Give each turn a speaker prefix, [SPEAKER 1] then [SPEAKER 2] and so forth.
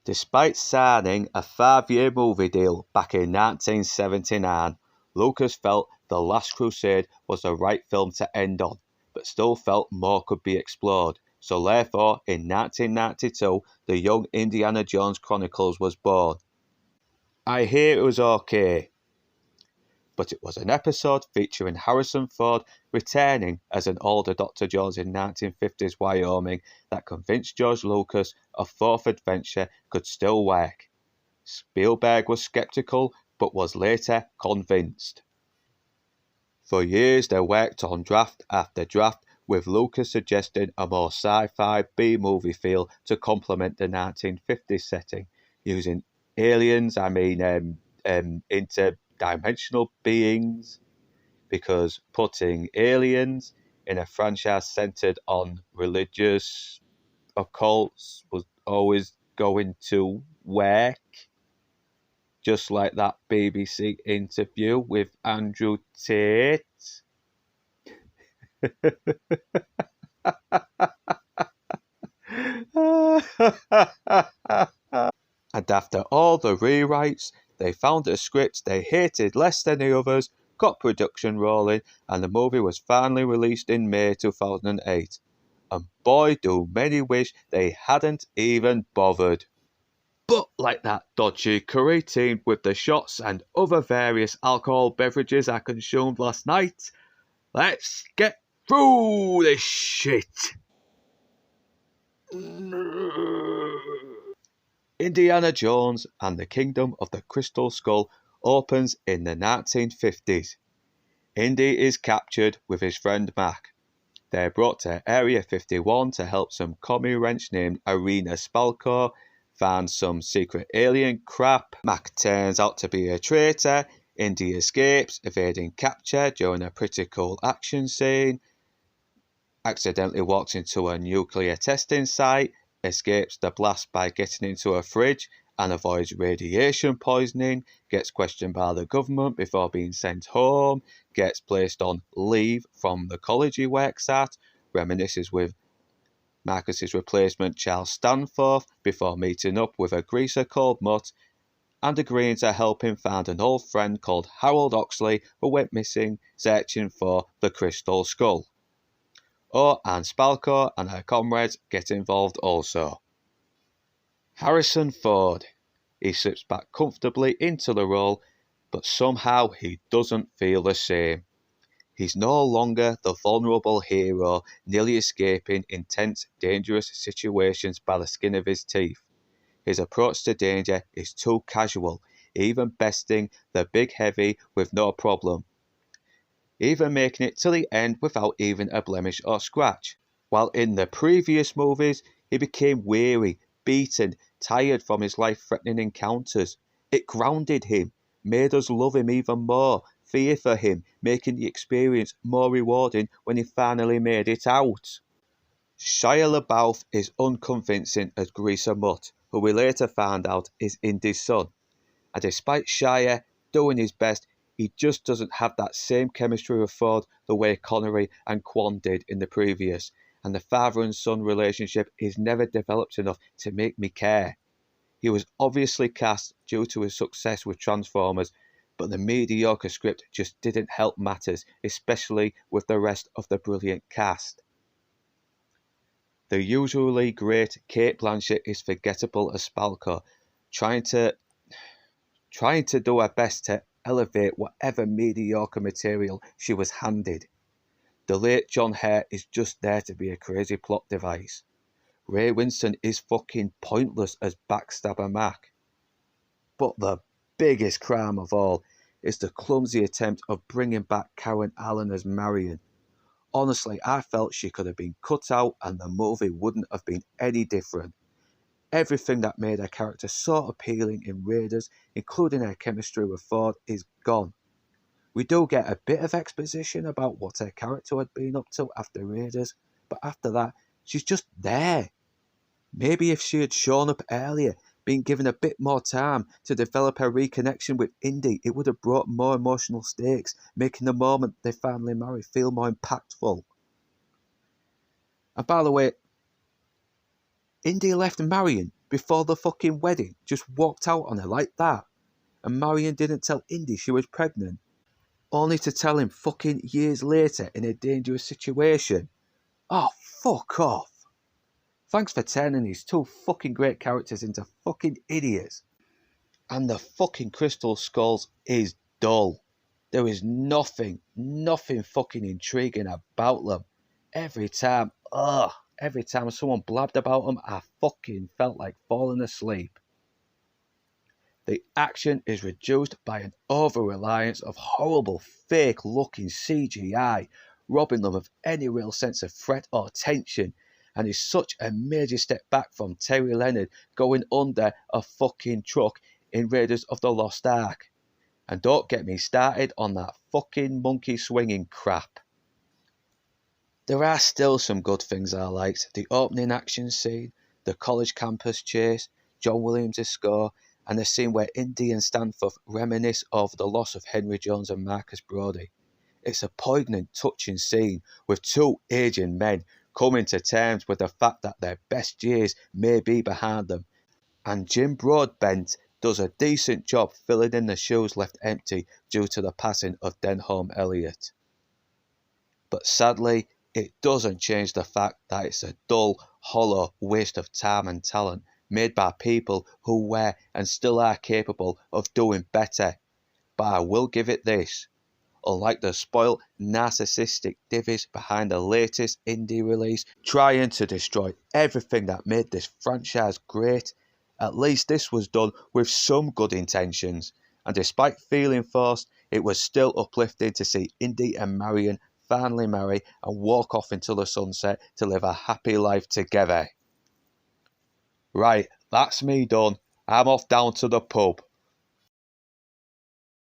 [SPEAKER 1] Despite signing a 5-year movie deal back in 1979, Lucas felt The Last Crusade was the right film to end on, but still felt more could be explored. So therefore, in 1992, the Young Indiana Jones Chronicles was born. I hear it was okay, but it was an episode featuring Harrison Ford returning as an older Dr. Jones in 1950s Wyoming that convinced George Lucas a fourth adventure could still work. Spielberg was skeptical, but was later convinced. For years they worked on draft after draft, with Lucas suggesting a more sci-fi B-movie feel to complement the 1950s setting, using aliens, interdimensional beings, because putting aliens in a franchise centered on religious occults was always going to work. Just like that BBC interview with Andrew Tate. And after all the rewrites, they found a script they hated less than the others, got production rolling, and the movie was finally released in May 2008. And boy, do many wish they hadn't even bothered. But like that dodgy curry teamed with the shots and other various alcohol beverages I consumed last night, let's get through this shit. Indiana Jones and the Kingdom of the Crystal Skull opens in the 1950s. Indy is captured with his friend Mac. They're brought to Area 51 to help some commie wrench named Irina Spalko find some secret alien crap. Mac turns out to be a traitor. Indy escapes, evading capture during a pretty cool action scene. Accidentally walks into a nuclear testing site, escapes the blast by getting into a fridge and avoids radiation poisoning, gets questioned by the government before being sent home, gets placed on leave from the college he works at, reminisces with Marcus's replacement Charles Stanforth before meeting up with a greaser called Mutt, and agreeing to help him find an old friend called Harold Oxley who went missing searching for the Crystal Skull. Oh, and Spalko and her comrades get involved also. Harrison Ford. He slips back comfortably into the role, but somehow he doesn't feel the same. He's no longer the vulnerable hero, nearly escaping intense, dangerous situations by the skin of his teeth. His approach to danger is too casual, even besting the big heavy with no problem, even making it to the end without even a blemish or scratch. While in the previous movies, he became weary, beaten, tired from his life-threatening encounters. It grounded him, made us love him even more, fear for him, making the experience more rewarding when he finally made it out. Shia LaBeouf is unconvincing as Greaser Mutt, who we later found out is Indy's son. And despite Shia doing his best, he just doesn't have that same chemistry with Ford the way Connery and Quan did in the previous, and the father and son relationship is never developed enough to make me care. He was obviously cast due to his success with Transformers, but the mediocre script just didn't help matters, especially with the rest of the brilliant cast. The usually great Cate Blanchett is forgettable as Spalko, trying to do her best to elevate whatever mediocre material she was handed. The late John Hurt is just there to be a crazy plot device. Ray Winston is fucking pointless as Backstabber Mac. But the biggest crime of all is the clumsy attempt of bringing back Karen Allen as Marion. Honestly, I felt she could have been cut out and the movie wouldn't have been any different. Everything that made her character so appealing in Raiders, including her chemistry with Ford, is gone. We do get a bit of exposition about what her character had been up to after Raiders, but after that, she's just there. Maybe if she had shown up earlier, been given a bit more time to develop her reconnection with Indy, it would have brought more emotional stakes, making the moment they finally marry feel more impactful. And by the way, Indy left Marion before the fucking wedding, just walked out on her like that. And Marion didn't tell Indy she was pregnant, only to tell him fucking years later in a dangerous situation. Oh, fuck off. Thanks for turning these two fucking great characters into fucking idiots. And the fucking Crystal Skulls is dull. There is nothing fucking intriguing about them. Every time someone blabbed about them, I fucking felt like falling asleep. The action is reduced by an over-reliance of horrible, fake-looking CGI, robbing them of any real sense of threat or tension, and is such a major step back from Terry Leonard going under a fucking truck in Raiders of the Lost Ark. And don't get me started on that fucking monkey swinging crap. There are still some good things I liked. The opening action scene, the college campus chase, John Williams' score, and the scene where Indy and Stanforth reminisce of the loss of Henry Jones and Marcus Brody. It's a poignant, touching scene with two aging men coming to terms with the fact that their best years may be behind them, and Jim Broadbent does a decent job filling in the shoes left empty due to the passing of Denholm Elliott. But sadly, it doesn't change the fact that it's a dull, hollow waste of time and talent made by people who were and still are capable of doing better. But I will give it this. Unlike the spoiled, narcissistic divvies behind the latest indie release, trying to destroy everything that made this franchise great, at least this was done with some good intentions. And despite feeling forced, it was still uplifting to see Indy and Marion finally marry and walk off into the sunset to live a happy life together. Right, that's me done. I'm off down to the pub.